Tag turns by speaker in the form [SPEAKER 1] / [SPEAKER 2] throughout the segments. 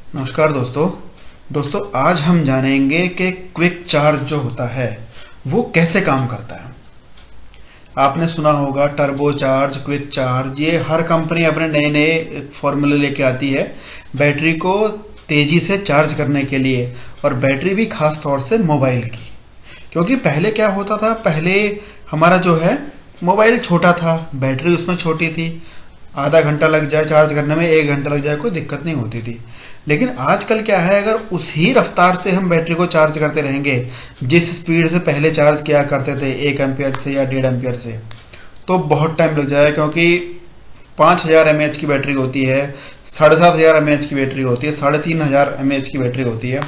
[SPEAKER 1] नमस्कार दोस्तों आज हम जानेंगे कि क्विक चार्ज जो होता है वो कैसे काम करता है। आपने सुना होगा टर्बो चार्ज, क्विक चार्ज, ये हर कंपनी अपने नए नए फॉर्मूले लेके आती है बैटरी को तेज़ी से चार्ज करने के लिए, और बैटरी भी खास तौर से मोबाइल की। क्योंकि पहले क्या होता था, पहले हमारा जो है मोबाइल छोटा था, बैटरी उसमें छोटी थी, आधा घंटा लग जाए चार्ज करने में, 1 घंटा लग जाए, कोई दिक्कत नहीं होती थी। लेकिन आजकल क्या है, अगर उसी रफ्तार से हम बैटरी को चार्ज करते रहेंगे जिस स्पीड से पहले चार्ज किया करते थे 1 एम्पियर से या 1.5 एम्पियर से, तो बहुत टाइम लग जाएगा। क्योंकि 5000 mAh की बैटरी होती है, 7500 mAh की बैटरी होती है, 3500 mAh की बैटरी होती है।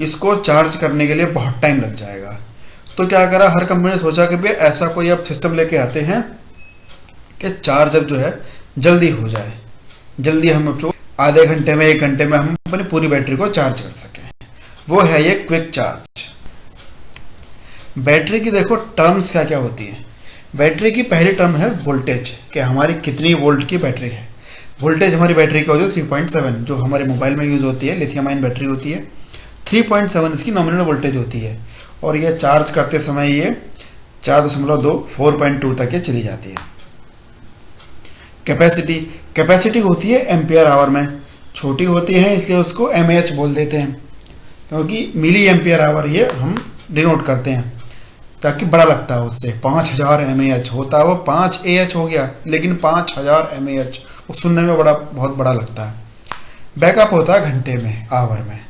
[SPEAKER 1] इसको चार्ज करने के लिए बहुत टाइम लग जाएगा। तो क्या करा, हर कंपनी ने सोचा कि भाई ऐसा कोई अब सिस्टम लेके आते हैं कि चार्ज अब जो है जल्दी हो जाए, जल्दी हम अपने आधे घंटे में 1 घंटे में हम अपनी पूरी बैटरी को चार्ज कर सकें। वो है ये क्विक चार्ज। बैटरी की देखो टर्म्स क्या क्या होती है। बैटरी की पहली टर्म है वोल्टेज, कि हमारी कितनी वोल्ट की बैटरी है। वोल्टेज हमारी बैटरी का होती है 3.7, जो हमारे मोबाइल में यूज़ होती है, लिथियम आयन बैटरी होती है। 3.7 इसकी नॉमिनल वोल्टेज होती है, और ये चार्ज करते समय ये 4.2 4.2 तक ये चली जाती है। कैपेसिटी होती है एम्पियर आवर में, छोटी होती है इसलिए उसको mAh बोल देते हैं, क्योंकि मिली एम्पियर आवर ये हम डिनोट करते हैं, ताकि बड़ा लगता है उससे। 5000 mAh होता है, वो 5Ah हो गया, लेकिन 5000 mAh वो सुनने में बहुत बड़ा लगता है। बैकअप होता है घंटे में, आवर में।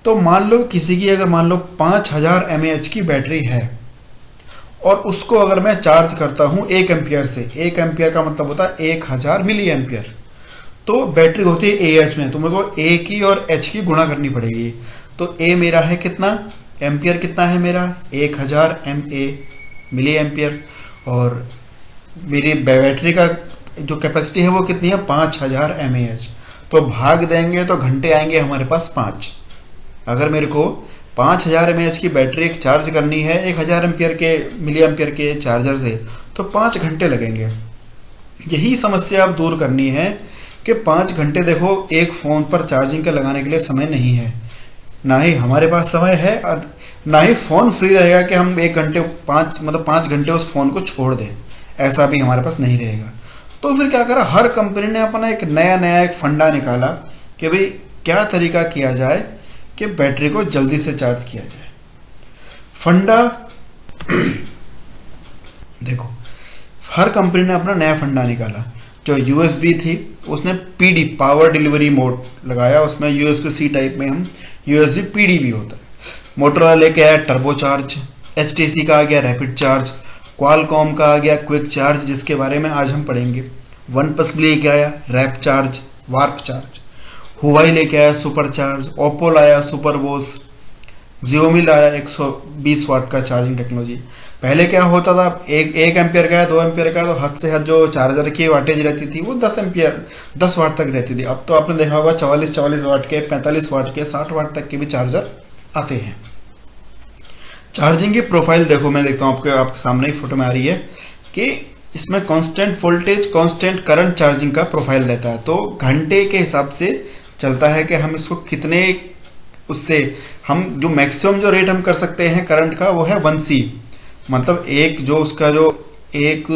[SPEAKER 1] तो मान लो किसी की अगर मान लो 5000 mAh की बैटरी है, और उसको अगर मैं चार्ज करता हूँ 1 एम्पियर से, 1 एम्पियर का मतलब होता है 1000 मिली एम्पियर। तो बैटरी होती है AH में, तो मेरे को A की और H की गुणा करनी पड़ेगी। तो A मेरा है कितना, एम्पियर कितना है मेरा, 1000 MA मिली एम्पियर, और मेरी बैटरी का जो कैपेसिटी है वो कितनी है, 5000 mAh। तो भाग देंगे तो घंटे आएंगे हमारे पास 5। अगर मेरे को 5000 mAh की बैटरी चार्ज करनी है 1000 एम्पियर के मिली एम्पियर के चार्जर से, तो 5 घंटे लगेंगे। यही समस्या अब दूर करनी है कि 5 घंटे देखो एक फ़ोन पर चार्जिंग का लगाने के लिए समय नहीं है, ना ही हमारे पास समय है, और ना ही फ़ोन फ्री रहेगा कि हम 5 घंटे उस फ़ोन को छोड़ दें, ऐसा भी हमारे पास नहीं रहेगा। तो फिर क्या करा, हर कंपनी ने अपना एक नया एक फंडा निकाला कि भाई क्या तरीका किया जाए कि बैटरी को जल्दी से चार्ज किया जाए। फंडा देखो, हर कंपनी ने अपना नया फंडा निकाला। जो USB थी उसने PD पावर डिलीवरी मोड लगाया, उसमें USB-C टाइप में हम USB PD भी होता है। मोटोरोला लेके आया टर्बो चार्ज, HTC का आ गया रैपिड चार्ज, क्वालकॉम का आ गया क्विक चार्ज, जिसके बारे में आज हम पढ़ेंगे। OnePlus भी लेके आया रैप चार्ज, वार्प चार्ज, हुआई लेके आया सुपर चार्ज, ओप्पो लाया सुपर बोस, Xiaomi लाया 120 वाट का चार्जिंग टेक्नोलॉजी। पहले क्या होता था, एक एम्पियर का है, 2 एम्पियर का, तो हद से हद जो चार्जर की वाटेज रहती थी वो 10 वाट तक रहती थी। अब तो आपने देखा होगा 44 वाट के, 45 वाट के, 60 वाट तक के भी चार्जर आते हैं। चार्जिंग की प्रोफाइल देखो, मैं देखता हूँ आपके सामने ही फोटो में आ रही है कि इसमें constant voltage constant current charging का प्रोफाइल रहता है। तो घंटे के हिसाब से चलता है कि हम इसको कितने, उससे हम जो मैक्सिमम जो रेट हम कर सकते हैं करंट का वो है 1C, मतलब एक जो उसका जो 1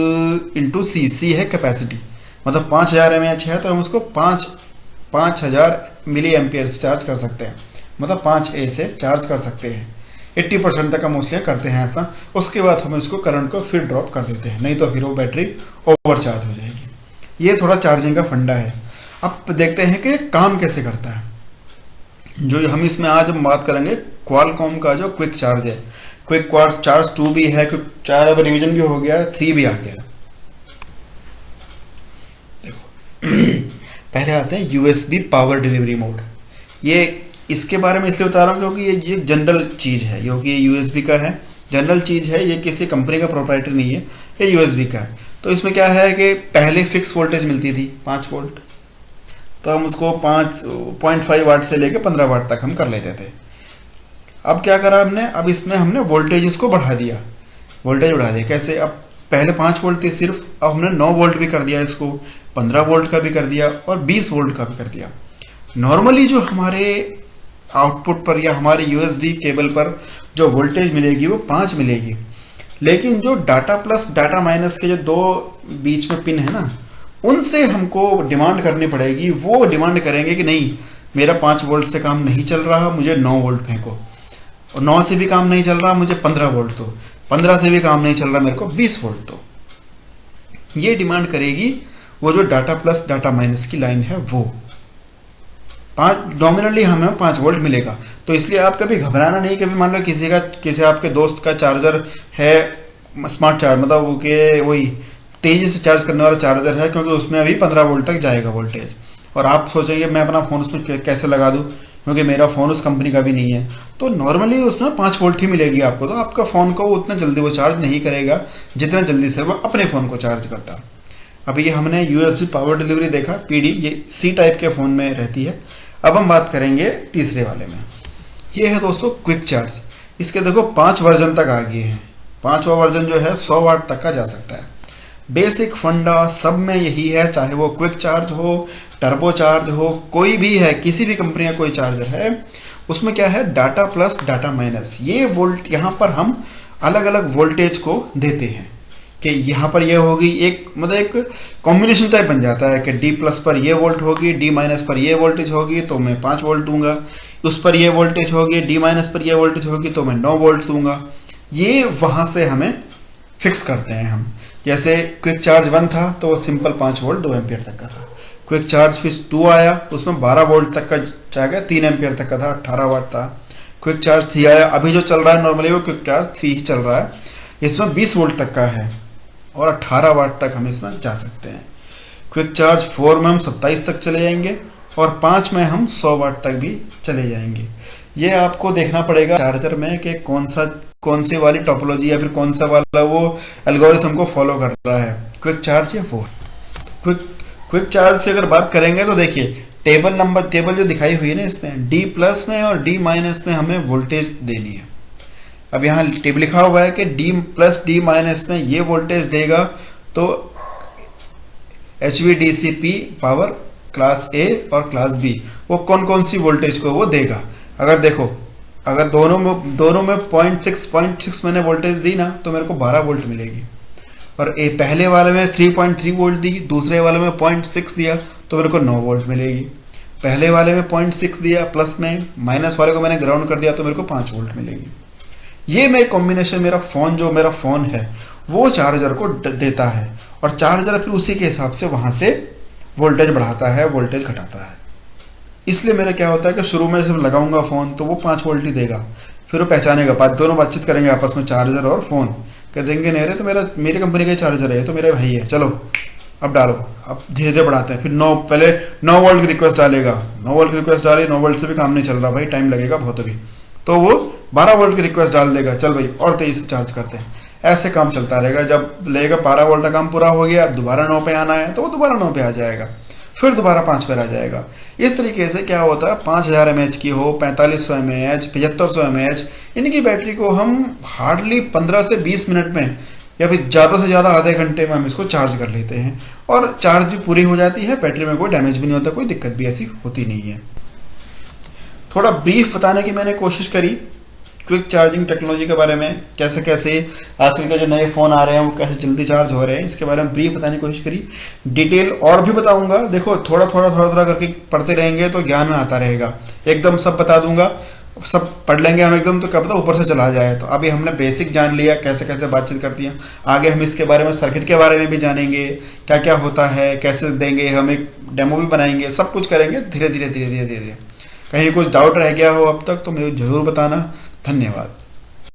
[SPEAKER 1] × C है कैपेसिटी, मतलब 5000 mAh है, तो हम उसको 5000 मिली एम्पियर से चार्ज कर सकते हैं, मतलब 5A से चार्ज कर सकते हैं। 80% तक हम मोस्टली करते हैं ऐसा। उसके बाद हम इसको करंट को फिर ड्रॉप कर देते हैं, नहीं तो फिर वो बैटरी ओवर चार्ज हो जाएगी। ये थोड़ा चार्जिंग का फंडा है। अब देखते हैं कि काम कैसे करता है। जो हम इसमें आज हम बात करेंगे क्वालकॉम का जो क्विक चार्ज है। क्विक चार्ज 2 भी है, क्विक चार्ज अब रिवीजन भी हो गया, 3 भी आ गया। देखो पहले आते हैं USB पावर डिलीवरी मोड। ये इसके बारे में इसलिए बता रहा हूँ क्योंकि ये जनरल चीज़ है, क्योंकि ये USB का है, जनरल चीज़ है, ये किसी कंपनी का प्रोप्राइटरी नहीं है, ये USB का है। तो इसमें क्या है कि पहले फिक्स वोल्टेज मिलती थी 5 वोल्ट, तो हम उसको 5.5 वाट से लेकर 15 वाट तक हम कर लेते थे। अब क्या करा हमने, अब इसमें हमने वोल्टेज इसको बढ़ा दिया, वोल्टेज बढ़ा दिया। कैसे, अब पहले 5 वोल्ट थी सिर्फ, अब हमने 9 वोल्ट भी कर दिया इसको, 15 वोल्ट का भी कर दिया और 20 वोल्ट का भी कर दिया। नॉर्मली जो हमारे आउटपुट पर या हमारे यूएसबी केबल पर जो वोल्टेज मिलेगी वो 5 मिलेगी, लेकिन जो डाटा प्लस डाटा माइनस के जो दो बीच में पिन है ना, उनसे हमको डिमांड करनी पड़ेगी। वो डिमांड करेंगे कि नहीं, मेरा 5 वोल्ट से काम नहीं चल रहा, मुझे 9 वोल्ट फेंको, और 9 से भी काम नहीं चल रहा, मुझे 15 वोल्ट दो, 15 से भी काम नहीं चल रहा, मेरे को 20 वोल्ट दो। ये डिमांड करेगी वो जो डाटा प्लस डाटा माइनस की लाइन है वो। 5 नॉमिनली हमें 5 वोल्ट मिलेगा। तो इसलिए आप कभी घबराना नहीं। कभी मान लो किसी आपके दोस्त का चार्जर है, स्मार्ट चार्ज, मतलब वो के वही तेजी से चार्ज करने वाला चार्जर है, क्योंकि उसमें अभी 15 वोल्ट तक जाएगा वोल्टेज, और आप सोचेंगे मैं अपना फ़ोन उसमें कैसे लगा दूँ, क्योंकि मेरा फ़ोन उस कंपनी का भी नहीं है। तो नॉर्मली उसमें 5 वोल्ट ही मिलेगी आपको। तो आपका फ़ोन को उतना जल्दी वो चार्ज नहीं करेगा जितना जल्दी से वो अपने फ़ोन को चार्ज करता। अभी ये हमने यूएसबी पावर डिलीवरी देखा, पीडी, ये सी टाइप के फ़ोन में रहती है। अब हम बात करेंगे तीसरे वाले में। ये है दोस्तों क्विक चार्ज। इसके देखो 5 वर्जन तक आ गए हैं। 5वां वर्जन जो है 100 वाट तक का जा सकता है। बेसिक फंडा सब में यही है, चाहे वो क्विक चार्ज हो, टर्बो चार्ज हो, कोई भी है, किसी भी कंपनी का कोई चार्जर है, उसमें क्या है, डाटा प्लस डाटा माइनस। ये वोल्ट यहाँ पर हम अलग अलग वोल्टेज को देते हैं कि यहाँ पर ये होगी एक, मतलब एक कॉम्बिनेशन टाइप बन जाता है कि डी प्लस पर ये वोल्ट होगी, डी माइनस पर ये वोल्टेज होगी तो मैं 5 वोल्ट दूंगा, उस पर ये वोल्टेज होगी, डी माइनस पर ये वोल्टेज होगी तो मैं 9 वोल्ट दूंगा। ये वहाँ से हमें फिक्स करते हैं हम। जैसे क्विक चार्ज 1 था तो वो सिंपल 5 वोल्ट 2 एम्पियर तक का था। क्विक चार्ज फिर 2 आया, उसमें 12 वोल्ट तक का जाएगा, 3 एम्पियर तक का था, 18 वाट था। क्विक चार्ज 3 आया, अभी जो चल रहा है नॉर्मली वो क्विक चार्ज 3 ही चल रहा है, इसमें 20 वोल्ट तक का है और 18 वाट तक हम इसमें जा सकते हैं। क्विक चार्ज 4 में हम 27 तक चले जाएंगे और 5 में हम 100 वाट तक भी चले जाएंगे। ये आपको देखना पड़ेगा चार्जर में कि कौन सी वाली टोपोलॉजी या फिर कौन सा वाला वो एल्गोरिथम को फॉलो कर रहा है, क्विक चार्ज या 4। क्विक चार्ज से अगर बात करेंगे तो देखिए टेबल जो दिखाई हुई है ना, इसमें डी प्लस में और डी माइनस में हमें वोल्टेज देनी है। अब यहाँ टेबल लिखा हुआ है कि डी प्लस डी माइनस में ये वोल्टेज देगा तो HVDC पावर क्लास ए और क्लास बी, वो कौन सी वोल्टेज को वो देगा। अगर देखो, अगर दोनों में 0.6 मैंने वोल्टेज दी ना तो मेरे को 12 वोल्ट मिलेगी, और पहले वाले में 3.3 वोल्ट दी, दूसरे वाले में 0.6 दिया तो मेरे को 9 वोल्ट मिलेगी। पहले वाले में 0.6 दिया प्लस में, माइनस वाले को मैंने ग्राउंड कर दिया तो मेरे को 5 वोल्ट मिलेगी। ये मेरे कॉम्बिनेशन, मेरा फ़ोन है वो चार्जर को देता है, और चार्जर फिर उसी के हिसाब से वहाँ से वोल्टेज बढ़ाता है, वोल्टेज घटाता है। इसलिए मेरा क्या होता है कि शुरू में जब लगाऊंगा फ़ोन तो वो 5 वोल्ट ही देगा, फिर वो पहचानेगा, दोनों बातचीत करेंगे आपस में, चार्जर और फ़ोन, कह देंगे नहीं रे तो मेरी कंपनी का चार्जर है, तो मेरा भाई है, चलो अब डालो। अब धीरे धीरे बढ़ाते हैं, फिर पहले 9 वोल्ट की रिक्वेस्ट डालेगा, 9 वोल्ट की रिक्वेस्ट डाली, 9 वोल्ट से भी काम नहीं चल रहा भाई, टाइम लगेगा बहुत अभी, तो वो 12 वोल्ट की रिक्वेस्ट डाल देगा, चल भाई और तेज़ी से चार्ज करते हैं। ऐसे काम चलता रहेगा। जब लेगा 12 वोल्ट का काम पूरा हो गया, अब दोबारा 9 पे आना है तो वो दोबारा 9 पे आ जाएगा, फिर दोबारा 5 पर आ जाएगा। इस तरीके से क्या होता है, 5000 mAh की हो, 4500 mAh, 7500 mAh, इनकी बैटरी को हम हार्डली 15 से 20 मिनट में या फिर ज़्यादा से ज़्यादा आधे घंटे में हम इसको चार्ज कर लेते हैं, और चार्ज भी पूरी हो जाती है, बैटरी में कोई डैमेज भी नहीं होता, कोई दिक्कत भी ऐसी होती नहीं है। थोड़ा ब्रीफ बताने की मैंने कोशिश करी क्विक चार्जिंग टेक्नोलॉजी के बारे में, कैसे आजकल के जो नए फ़ोन आ रहे हैं वो कैसे जल्दी चार्ज हो रहे हैं, इसके बारे में ब्रीफ बताने की कोशिश करी। डिटेल और भी बताऊंगा, देखो थोड़ा थोड़ा करके पढ़ते रहेंगे तो ज्ञान में आता रहेगा। एकदम सब बता दूंगा, सब पढ़ लेंगे हम एकदम तो क्या पता ऊपर से चला जाए। तो अभी हमने बेसिक जान लिया कैसे बातचीत करती हैं, आगे हम इसके बारे में सर्किट के बारे में भी जानेंगे, क्या क्या होता है, कैसे देंगे, हम एक डेमो भी बनाएंगे, सब कुछ करेंगे धीरे धीरे। कहीं कुछ डाउट रह गया हो अब तक तो मुझे ज़रूर बताना। धन्यवाद।